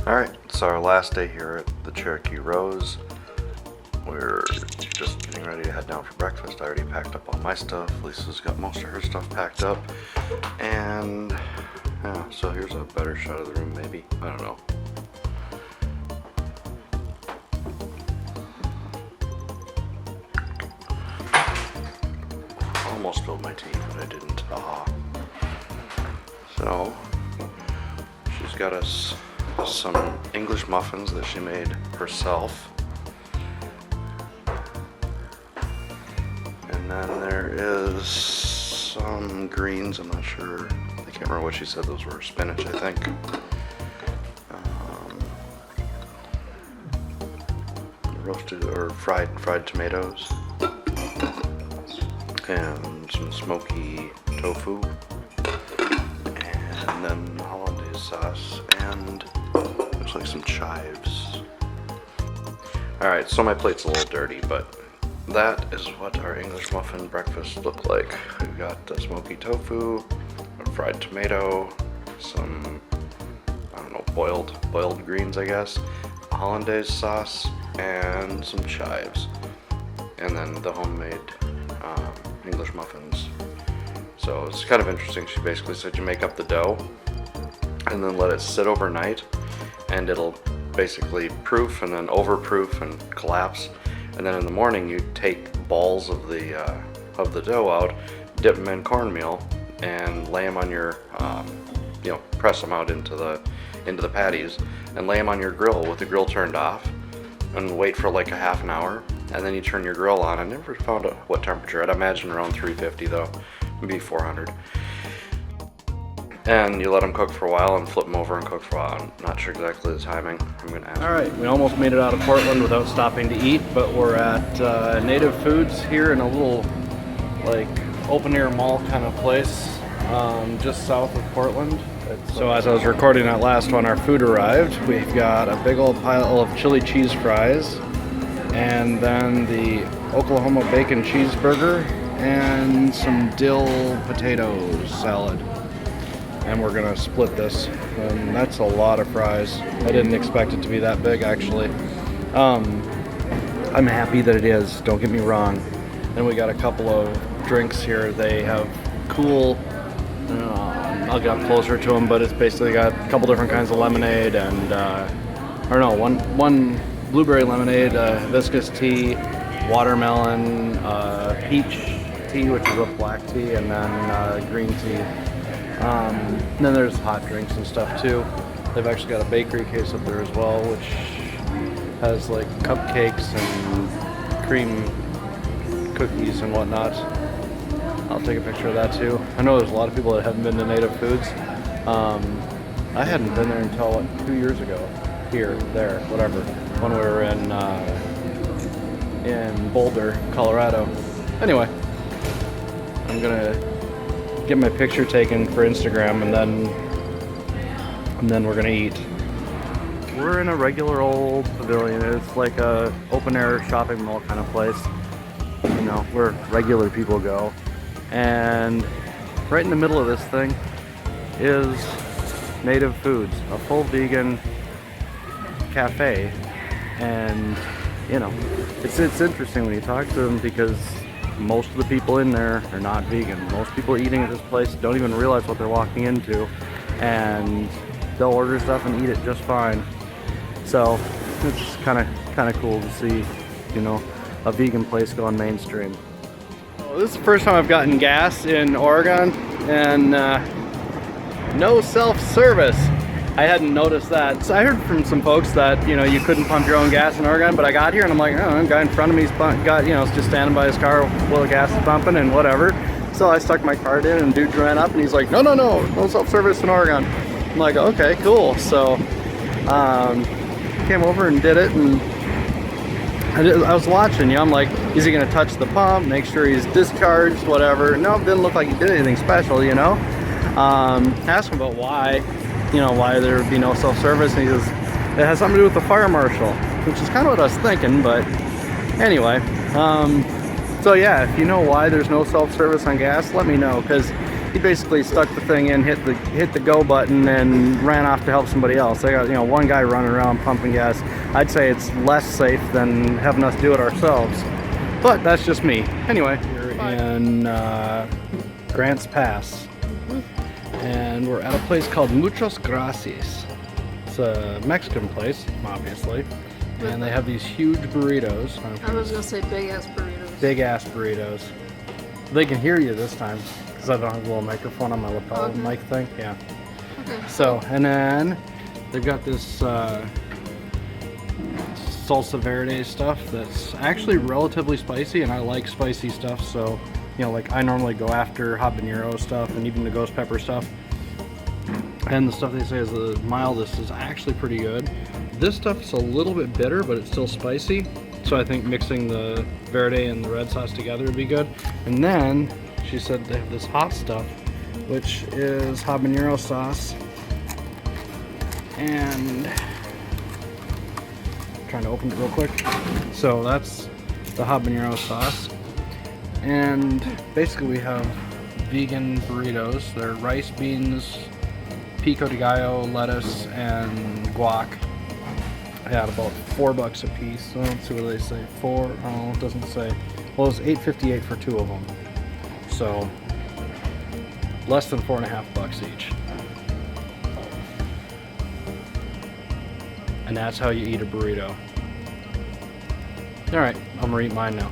Alright, it's our last day here at the Cherokee Rose. We're just getting ready to head down for breakfast. I already packed up all my stuff. Lisa's got most of her stuff packed up. And yeah, so here's a better shot of the room maybe. I don't know. Almost spilled my tea, but I didn't. So she's got us some English muffins that she made herself. And then there is some greens, I'm not sure. I can't remember what she said those were. Spinach, I think. Roasted or fried tomatoes. And some smoky tofu. And then hollandaise sauce and looks like some chives. Alright, so my plate's a little dirty, but that is what our English muffin breakfast looked like. We've got the smoky tofu, a fried tomato, some, I don't know, boiled greens, I guess, a hollandaise sauce, and some chives. And then the homemade English muffins. So it's kind of interesting. She basically said you make up the dough and then let it sit overnight, and it'll basically proof and then overproof and collapse. And then in the morning you take balls of the dough out, dip them in cornmeal, and lay them on your, press them out into the patties, and lay them on your grill with the grill turned off, and wait for like a half an hour. And then you turn your grill on. I never found out what temperature. I'd imagine around 350 though, maybe 400. And you let them cook for a while and flip them over and cook for a while. I'm not sure exactly the timing. I'm gonna ask. All right, we almost made it out of Portland without stopping to eat, but we're at Native Foods here in a little like open air mall kind of place, just south of Portland. So as I was recording that last one, our food arrived. We've got a big old pile of chili cheese fries, and then the Oklahoma bacon cheeseburger, and some dill potato salad. And we're gonna split this, and that's a lot of fries. I didn't expect it to be that big, actually. I'm happy that it is, don't get me wrong. Then we got a couple of drinks here. They have cool, I'll get up closer to them, but it's basically got a couple different kinds of lemonade, and one blueberry lemonade, hibiscus tea, watermelon, peach tea, which is a black tea, and then green tea. Then there's hot drinks and stuff too. They've actually got a bakery case up there as well, which has like cupcakes and cream cookies and whatnot. I'll take a picture of that too. I know there's a lot of people that haven't been to Native Foods. I hadn't been there until 2 years ago. Here, there, whatever. When we were in Boulder, Colorado. Anyway, I'm gonna get my picture taken for Instagram, and then we're gonna eat. We're in a regular old pavilion. It's like a open air shopping mall kind of place, you know, where regular people go. And right in the middle of this thing is Native Foods, a full vegan cafe. And you know, it's interesting when you talk to them, because most of the people in there are not vegan. Most people eating at this place don't even realize what they're walking into, and they'll order stuff and eat it just fine. So it's kind of cool to see, you know, a vegan place going mainstream. Well, this is the first time I've gotten gas in Oregon, and no self-service. I hadn't noticed that. So I heard from some folks that, you know, you couldn't pump your own gas in Oregon, but I got here and I'm like, oh, the guy in front of me's just standing by his car while the gas is pumping and whatever. So I stuck my card in, and dude ran up and he's like, no self-service in Oregon. I'm like, okay, cool. So came over and did it, and I was watching, you know, I'm like, is he gonna touch the pump, make sure he's discharged, whatever. No, it didn't look like he did anything special, you know. Asked him about why there would be no self-service, and he says it has something to do with the fire marshal, which is kind of what I was thinking. But anyway, so yeah, if you know why there's no self-service on gas, let me know, because he basically stuck the thing in, hit the go button, and ran off to help somebody else. I got, you know, one guy running around pumping gas. I'd say it's less safe than having us do it ourselves, but that's just me. Anyway, we're in Grants Pass, and we're at a place called Muchas Gracias. It's a Mexican place, obviously, and they have these huge burritos. I was gonna say big ass burritos. Big ass burritos. They can hear you this time because I don't have a little microphone on my lapel mic thing. Yeah. Okay. So, and then they've got this salsa verde stuff that's actually relatively spicy, and I like spicy stuff. So, you know, like I normally go after habanero stuff and even the ghost pepper stuff. And the stuff they say is the mildest is actually pretty good. This stuff's a little bit bitter, but it's still spicy. So I think mixing the verde and the red sauce together would be good. And then she said they have this hot stuff, which is habanero sauce. And I'm trying to open it real quick. So that's the habanero sauce. And basically we have vegan burritos. They're rice, beans, pico de gallo, lettuce, and guac. At about $4 a piece. So let's see what they say. It doesn't say. Well, it's $8.58 for 2 of them. So less than $4.50 each. And that's how you eat a burrito. All right, I'm gonna eat mine now.